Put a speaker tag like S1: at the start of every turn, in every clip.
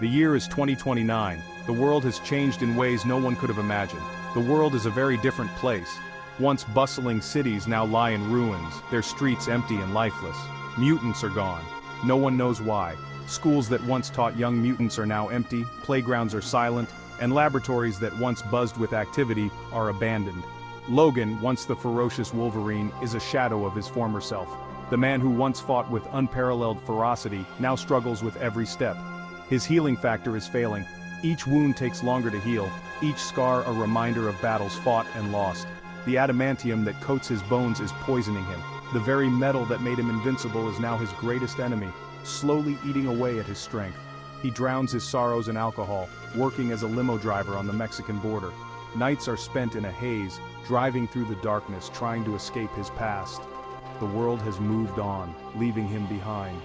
S1: The year is 2029. The world has changed in ways no one could have imagined. The world is a very different place. Once bustling cities now lie in ruins, their streets empty and lifeless. Mutants are gone. No one knows why. Schools that once taught young mutants are now empty, playgrounds are silent, and laboratories that once buzzed with activity are abandoned. Logan, once the ferocious Wolverine, is a shadow of his former self. The man who once fought with unparalleled ferocity now struggles with every step. His healing factor is failing. Each wound takes longer to heal, each scar a reminder of battles fought and lost. The adamantium that coats his bones is poisoning him. The very metal that made him invincible is now his greatest enemy, slowly eating away at his strength. He drowns his sorrows in alcohol, working as a limo driver on the Mexican border. Nights are spent in a haze, driving through the darkness, trying to escape his past. The world has moved on, leaving him behind.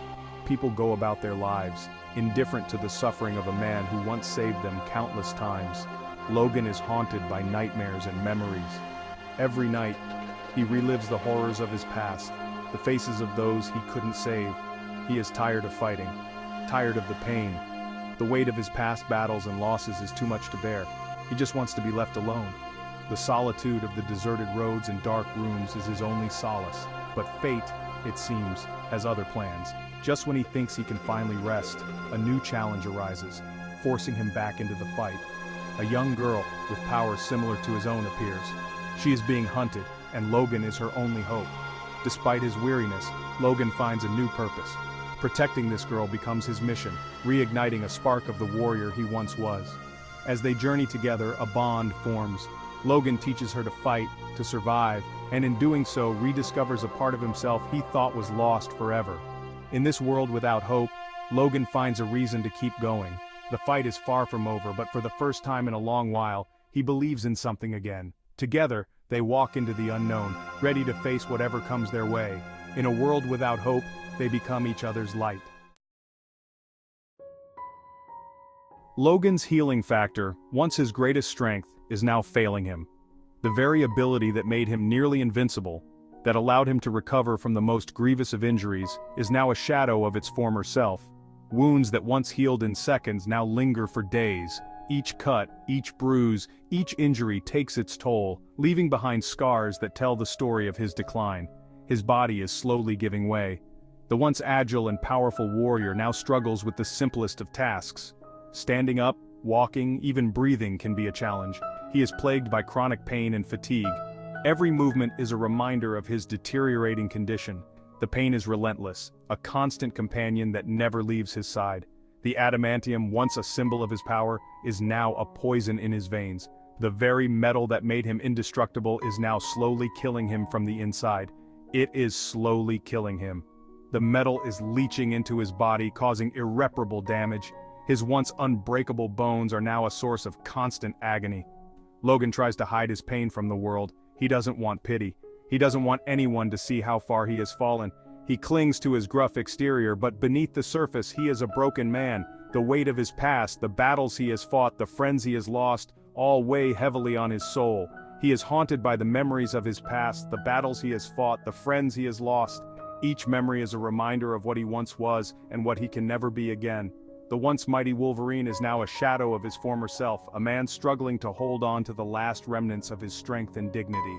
S1: People go about their lives, indifferent to the suffering of a man who once saved them countless times. Logan is haunted by nightmares and memories. Every night, he relives the horrors of his past, the faces of those he couldn't save. He is tired of fighting, tired of the pain. The weight of his past battles and losses is too much to bear. He just wants to be left alone. The solitude of the deserted roads and dark rooms is his only solace. But fate, it seems, has other plans. Just when he thinks he can finally rest, a new challenge arises, forcing him back into the fight. A young girl with powers similar to his own appears. She is being hunted, and Logan is her only hope. Despite his weariness, Logan finds a new purpose. Protecting this girl becomes his mission, reigniting a spark of the warrior he once was. As they journey together, a bond forms. Logan teaches her to fight, to survive, and in doing so rediscovers a part of himself he thought was lost forever. In this world without hope, Logan finds a reason to keep going. The fight is far from over, but for the first time in a long while, he believes in something again. Together, they walk into the unknown, ready to face whatever comes their way. In a world without hope, they become each other's light. Logan's healing factor, once his greatest strength, is now failing him. The very ability that made him nearly invincible, that allowed him to recover from the most grievous of injuries, is now a shadow of its former self. Wounds that once healed in seconds now linger for days. Each cut, each bruise, each injury takes its toll, leaving behind scars that tell the story of his decline. His body is slowly giving way. The once agile and powerful warrior now struggles with the simplest of tasks. Standing up, walking, even breathing can be a challenge. He is plagued by chronic pain and fatigue. Every movement is a reminder of his deteriorating condition. The pain is relentless, a constant companion that never leaves his side. The adamantium, once a symbol of his power, is now a poison in his veins. The very metal that made him indestructible is now slowly killing him from the inside. It is slowly killing him. The metal is leaching into his body, causing irreparable damage. His once unbreakable bones are now a source of constant agony. Logan tries to hide his pain from the world. He doesn't want pity. He doesn't want anyone to see how far he has fallen. He clings to his gruff exterior, but beneath the surface he is a broken man. The weight of his past, the battles he has fought, the friends he has lost, all weigh heavily on his soul. He is haunted by the memories of his past, the battles he has fought, the friends he has lost. Each memory is a reminder of what he once was and what he can never be again. The once mighty Wolverine is now a shadow of his former self, a man struggling to hold on to the last remnants of his strength and dignity.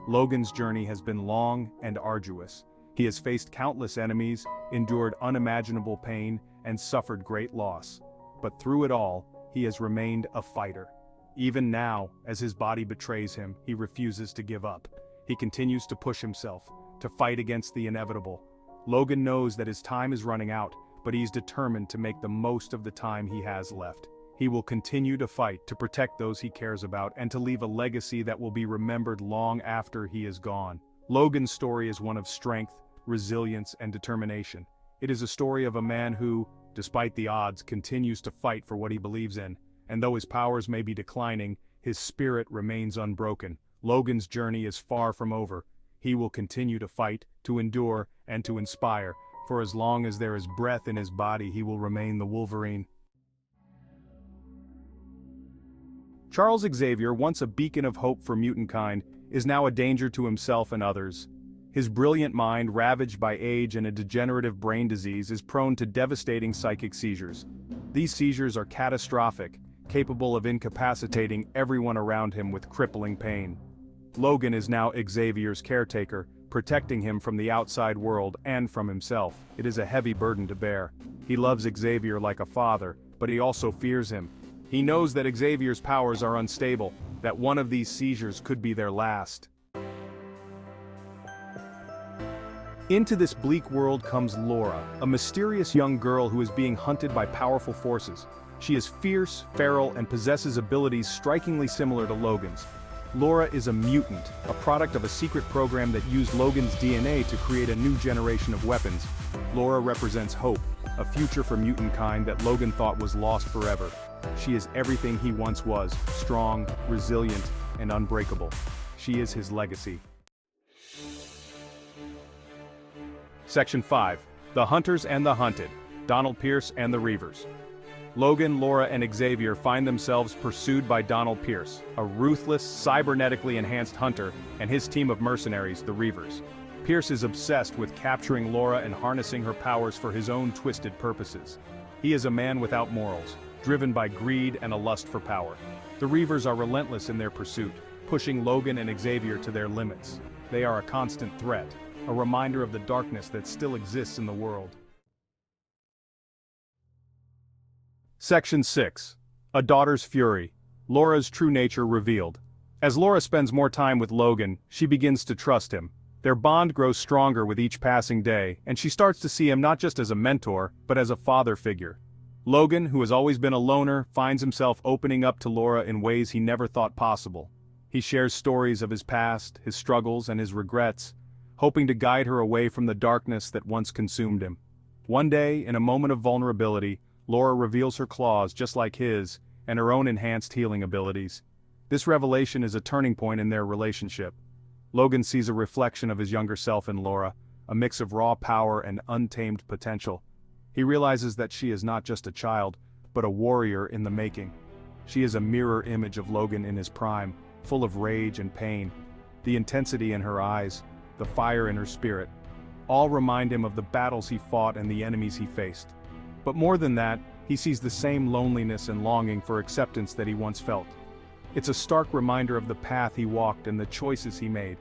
S1: Logan's journey has been long and arduous. He has faced countless enemies, endured unimaginable pain, and suffered great loss. But through it all, he has remained a fighter. Even now, as his body betrays him, he refuses to give up. He continues to push himself, to fight against the inevitable. Logan knows that his time is running out, but he's determined to make the most of the time he has left. He will continue to fight to protect those he cares about and to leave a legacy that will be remembered long after he is gone. Logan's story is one of strength, resilience, and determination. It is a story of a man who, despite the odds, continues to fight for what he believes in. And though his powers may be declining, his spirit remains unbroken. Logan's journey is far from over. He will continue to fight, to endure, and to inspire. For as long as there is breath in his body, he will remain the Wolverine. Charles Xavier, once a beacon of hope for mutantkind, is now a danger to himself and others. His brilliant mind, ravaged by age and a degenerative brain disease, is prone to devastating psychic seizures. These seizures are catastrophic, capable of incapacitating everyone around him with crippling pain. Logan is now Xavier's caretaker, protecting him from the outside world and from himself. It is a heavy burden to bear. He loves Xavier like a father, but he also fears him. He knows that Xavier's powers are unstable, that one of these seizures could be their last. Into this bleak world comes Laura, a mysterious young girl who is being hunted by powerful forces. She is fierce, feral, and possesses abilities strikingly similar to Logan's. Laura is a mutant, a product of a secret program that used Logan's DNA to create a new generation of weapons. Laura represents hope, a future for mutantkind that Logan thought was lost forever. She is everything he once was, strong, resilient, and unbreakable. She is his legacy. Section 5. The Hunters and the Hunted. Donald Pierce and the Reavers. Logan, Laura, and Xavier find themselves pursued by Donald Pierce, a ruthless, cybernetically enhanced hunter, and his team of mercenaries, the Reavers. Pierce is obsessed with capturing Laura and harnessing her powers for his own twisted purposes. He is a man without morals, driven by greed and a lust for power. The Reavers are relentless in their pursuit, pushing Logan and Xavier to their limits. They are a constant threat, a reminder of the darkness that still exists in the world. Section 6. A Daughter's Fury. Laura's true nature revealed. As Laura spends more time with Logan, she begins to trust him. Their bond grows stronger with each passing day, and she starts to see him not just as a mentor, but as a father figure. Logan, who has always been a loner, finds himself opening up to Laura in ways he never thought possible. He shares stories of his past, his struggles, and his regrets, hoping to guide her away from the darkness that once consumed him. One day, in a moment of vulnerability, Laura reveals her claws just like his, and her own enhanced healing abilities. This revelation is a turning point in their relationship. Logan sees a reflection of his younger self in Laura, a mix of raw power and untamed potential. He realizes that she is not just a child, but a warrior in the making. She is a mirror image of Logan in his prime, full of rage and pain. The intensity in her eyes, the fire in her spirit, all remind him of the battles he fought and the enemies he faced. But more than that, he sees the same loneliness and longing for acceptance that he once felt. It's a stark reminder of the path he walked and the choices he made.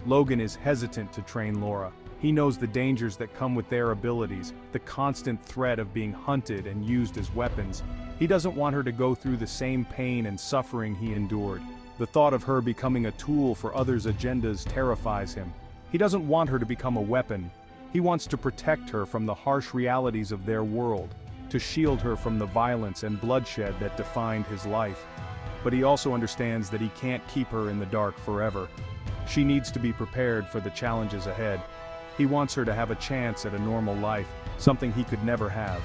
S1: Logan is hesitant to train Laura. He knows the dangers that come with their abilities, the constant threat of being hunted and used as weapons. He doesn't want her to go through the same pain and suffering he endured. The thought of her becoming a tool for others' agendas terrifies him. He doesn't want her to become a weapon. He wants to protect her from the harsh realities of their world, to shield her from the violence and bloodshed that defined his life. But he also understands that he can't keep her in the dark forever. She needs to be prepared for the challenges ahead. He wants her to have a chance at a normal life, something he could never have.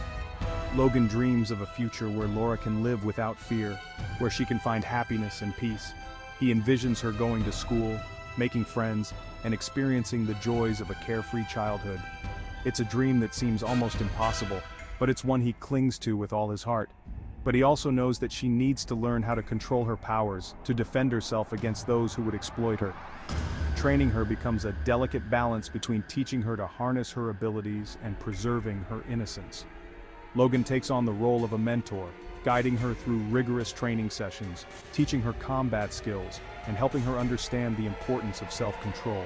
S1: Logan dreams of a future where Laura can live without fear, where she can find happiness and peace. He envisions her going to school, making friends, and experiencing the joys of a carefree childhood. It's a dream that seems almost impossible, but it's one he clings to with all his heart. But he also knows that she needs to learn how to control her powers, to defend herself against those who would exploit her. Training her becomes a delicate balance between teaching her to harness her abilities and preserving her innocence. Logan takes on the role of a mentor, guiding her through rigorous training sessions, teaching her combat skills, and helping her understand the importance of self-control.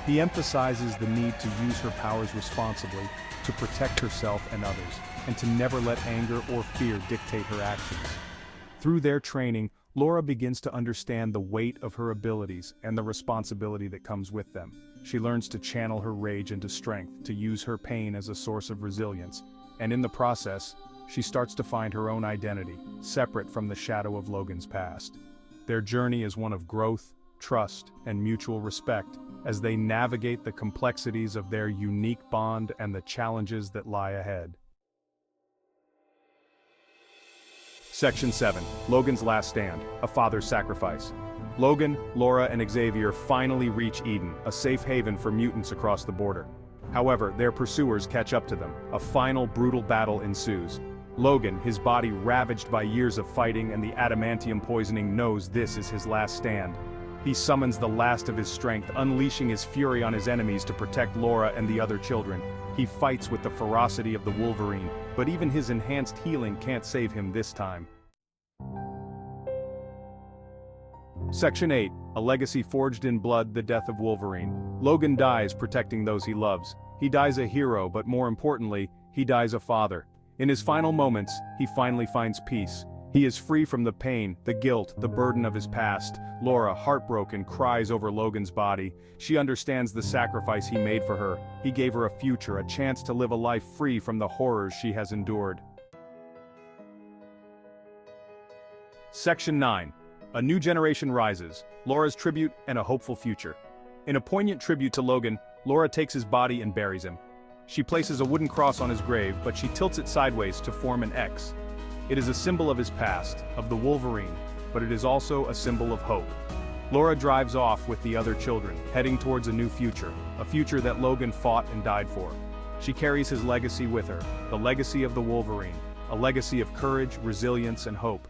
S1: He emphasizes the need to use her powers responsibly, to protect herself and others, and to never let anger or fear dictate her actions. Through their training, Laura begins to understand the weight of her abilities and the responsibility that comes with them. She learns to channel her rage into strength, to use her pain as a source of resilience, and in the process, she starts to find her own identity, separate from the shadow of Logan's past. Their journey is one of growth, trust, and mutual respect as they navigate the complexities of their unique bond and the challenges that lie ahead. Section 7. Logan's Last Stand, a father's sacrifice. Logan, Laura, and Xavier finally reach Eden, a safe haven for mutants across the border. However, their pursuers catch up to them. A final brutal battle ensues. Logan, his body ravaged by years of fighting and the adamantium poisoning, knows this is his last stand. He summons the last of his strength, unleashing his fury on his enemies to protect Laura and the other children. He fights with the ferocity of the Wolverine, but even his enhanced healing can't save him this time. Section 8, A Legacy Forged in Blood, The Death of Wolverine. Logan dies protecting those he loves. He dies a hero, but more importantly, he dies a father. In his final moments, he finally finds peace. He is free from the pain, the guilt, the burden of his past. Laura, heartbroken, cries over Logan's body. She understands the sacrifice he made for her. He gave her a future, a chance to live a life free from the horrors she has endured. Section 9. A New Generation Rises, Laura's Tribute and a Hopeful Future. In a poignant tribute to Logan, Laura takes his body and buries him. She places a wooden cross on his grave, but she tilts it sideways to form an X. It is a symbol of his past, of the Wolverine, but it is also a symbol of hope. Laura drives off with the other children, heading towards a new future, a future that Logan fought and died for. She carries his legacy with her, the legacy of the Wolverine, a legacy of courage, resilience, and hope.